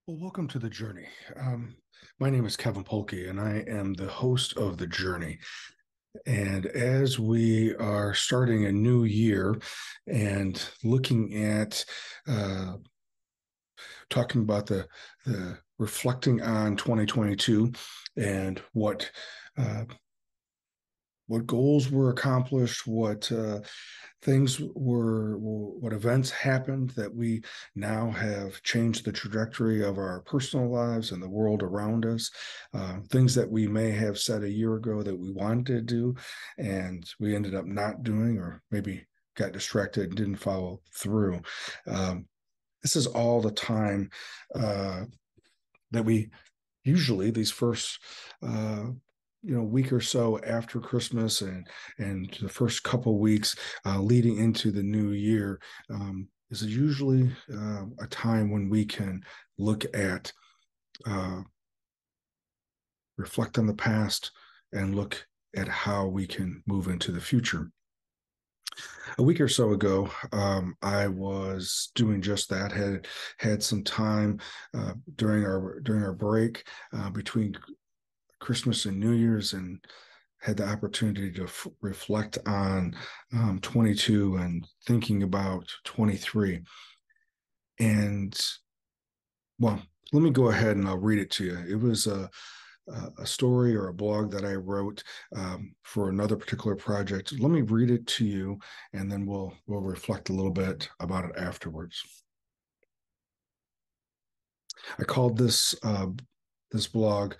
Well, welcome to the journey. My name is Kevin Polky, and I am the host of the journey. And as we are starting a new year and looking at talking about the reflecting on 2022 and uh, what goals were accomplished, what events happened that we now have changed the trajectory of our personal lives and the world around us. Things that we may have said a year ago that we wanted to do, and we ended up not doing, or maybe got distracted and didn't follow through. This is all the time that we usually these first week or so after Christmas and the first couple weeks leading into the new year is usually a time when we can look at uh, reflect on the past and look at how we can move into the future. A week or so ago, I was doing just that. Had some time during our break between Christmas and New Year's, and had the opportunity to reflect on 22 and thinking about 23. And well, let me go ahead and I'll read it to you. It was a story or a blog that I wrote for another particular project. Let me read it to you, and then we'll reflect a little bit about it afterwards. I called this blog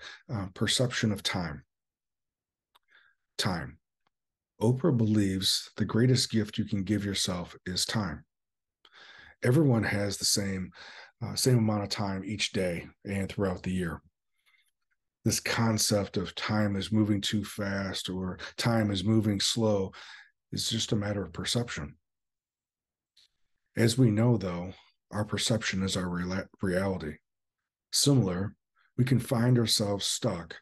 "Perception of Time." Time. Oprah believes the greatest gift you can give yourself is time. Everyone has the same amount of time each day and throughout the year. This concept of time is moving too fast or time is moving slow is just a matter of perception. As we know, though, our perception is our reality. Similar, we can find ourselves stuck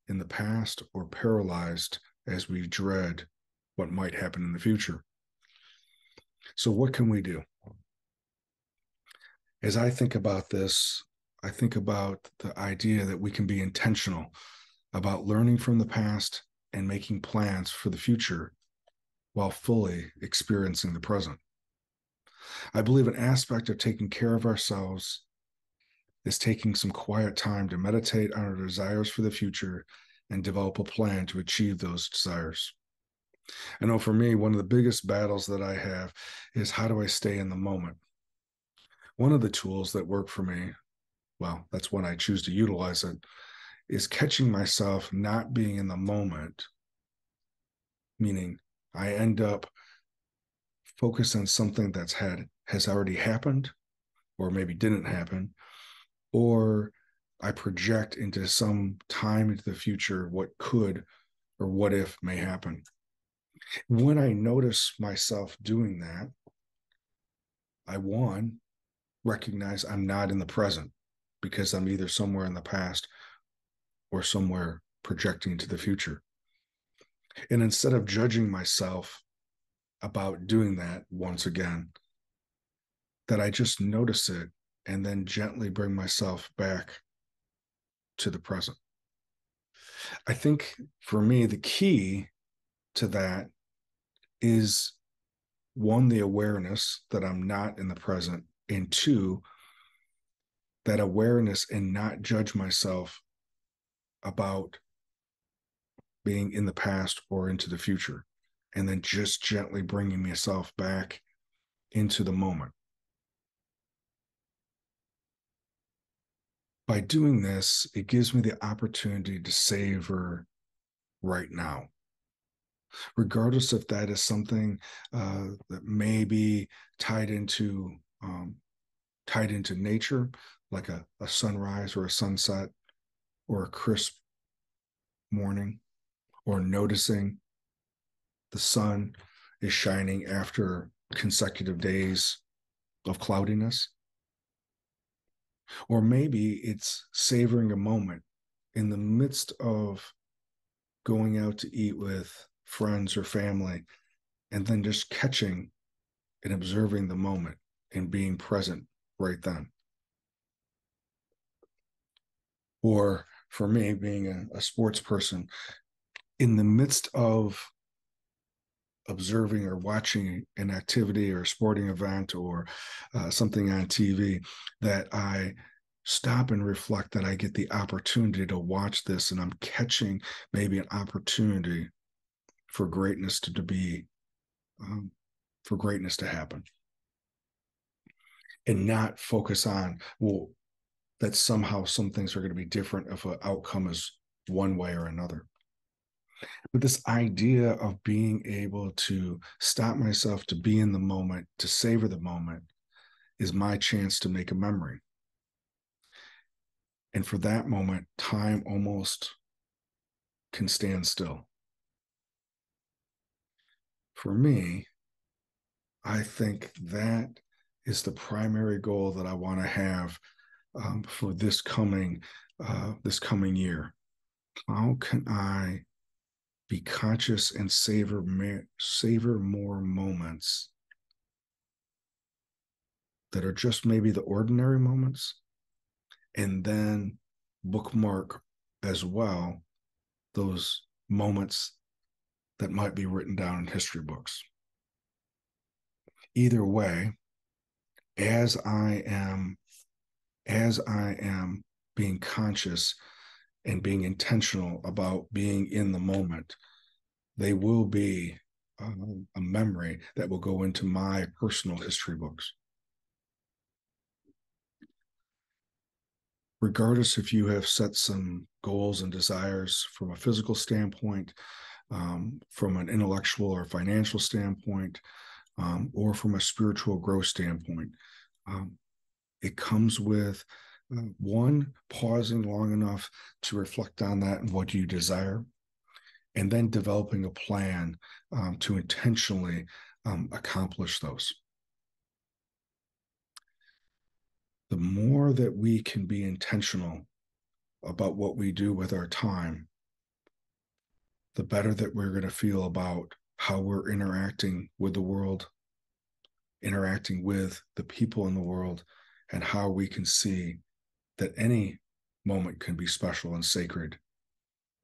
in the past or paralyzed as we dread what might happen in the future. So, what can we do? As I think about this, I think about the idea that we can be intentional about learning from the past and making plans for the future while fully experiencing the present. I believe an aspect of taking care of ourselves is taking some quiet time to meditate on our desires for the future and develop a plan to achieve those desires. I know for me, one of the biggest battles that I have is how do I stay in the moment? One of the tools that work for me, well, that's when I choose to utilize it, is catching myself not being in the moment, meaning I end up focused on something has already happened or maybe didn't happen, or I project into some time into the future what could or what if may happen. When I notice myself doing that, I recognize I'm not in the present because I'm either somewhere in the past or somewhere projecting to the future. And instead of judging myself about doing that once again, that I just notice it and then gently bring myself back to the present. I think for me, the key to that is one, the awareness that I'm not in the present, and two, that awareness and not judge myself about being in the past or into the future, and then just gently bringing myself back into the moment. By doing this, it gives me the opportunity to savor right now, regardless if that is something that may be tied into tied into nature, like a sunrise or a sunset or a crisp morning, or noticing the sun is shining after consecutive days of cloudiness. Or maybe it's savoring a moment in the midst of going out to eat with friends or family, and then just catching and observing the moment and being present right then. Or for me, being a sports person, in the midst of observing or watching an activity or a sporting event or something on TV, that I stop and reflect, that I get the opportunity to watch this and I'm catching maybe an opportunity for greatness to be, for greatness to happen, and not focus on, well, that somehow some things are going to be different if an outcome is one way or another. But this idea of being able to stop myself, to be in the moment, to savor the moment, is my chance to make a memory. And for that moment, time almost can stand still. For me, I think that is the primary goal that I want to have for this coming year. How can I be conscious and savor more moments that are just maybe the ordinary moments, and then bookmark as well those moments that might be written down in history books. Either way, as I am as I am being conscious and being intentional about being in the moment, they will be a memory that will go into my personal history books. Regardless if you have set some goals and desires from a physical standpoint, from an intellectual or financial standpoint, or from a spiritual growth standpoint, it comes with one, pausing long enough to reflect on that and what you desire, and then developing a plan to intentionally accomplish those. The more that we can be intentional about what we do with our time, the better that we're going to feel about how we're interacting with the world, interacting with the people in the world, and how we can see that any moment can be special and sacred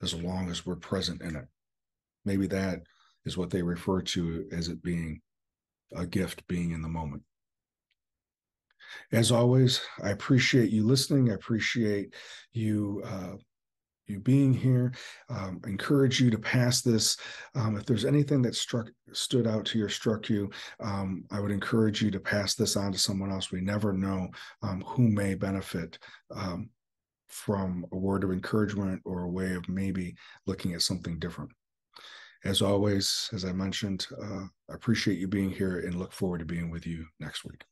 as long as we're present in it. Maybe that is what they refer to as it being a gift, being in the moment. As always, I appreciate you listening. I appreciate you you being here. Encourage you to pass this. If there's anything that stood out to you or struck you, I would encourage you to pass this on to someone else. We never know who may benefit from a word of encouragement or a way of maybe looking at something different. As always, as I mentioned, I appreciate you being here and look forward to being with you next week.